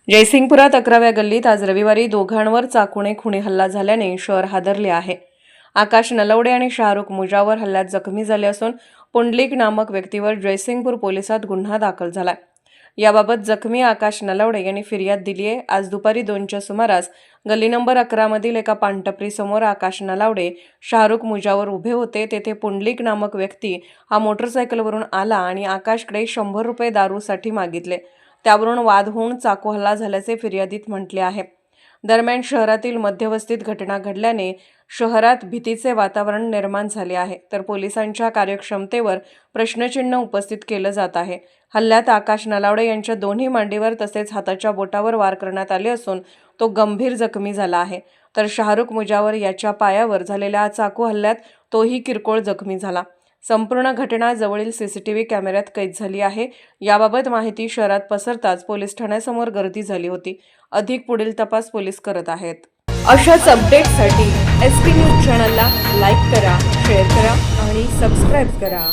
जयसिंगपुरात 11व्या गल्लीत आज रविवारी दोघांवर चाकूने खुनी हल्ला झाल्याने शहर हादरले आहे। आकाश नलवडे आणि शाहरुख मुजावर हल्ल्यात जखमी झाले असून पुंडलिक नामक व्यक्तीवर जयसिंगपूर पोलिसात गुन्हा दाखल झालाय। याबाबत जखमी आकाश नलवडे यांनी फिर्याद दिली आहे। आज दुपारी 2च्या सुमारास गल्ली नंबर 11 मधील एका पानटपरी समोर आकाश नलवडे शाहरुख मुजावर उभे होते। तेथे पुंडलिक नामक व्यक्ती हा मोटरसायकलवरून आला आणि आकाशकडे 100 रुपये दारूसाठी मागितले। त्यावरून वाद होऊन चाकू हल्ला झाल्याचे फिर्यादीत म्हटले आहे। दरम्यान शहरातील मध्यवस्तीत घटना घडल्याने शहरात भीतीचे वातावरण निर्माण झाले आहे, तर पोलिसांच्या कार्यक्षमतेवर प्रश्नचिन्ह उपस्थित केलं जात आहे। हल्ल्यात आकाश नलावडे यांच्या दोन्ही मांडीवर तसेच हाताच्या बोटावर वार करण्यात आले असून तो गंभीर जखमी झाला आहे, तर शाहरुख मुजावर याच्या पायावर झालेल्या चाकू हल्ल्यात तोही किरकोळ जखमी झाला। संपूर्ण घटना जवळील सीसीटीव्ही कॅमेऱ्यात कैद झाली आहे। याबाबत माहिती शहरात पसरताच पोलीस ठाण्यासमोर गर्दी झाली होती। अधिक पुढील तपास पोलीस करत आहेत। अशाच अपडेट्ससाठी SP न्यूज चॅनलला लाईक करा, शेअर करा आणि सबस्क्राईब करा।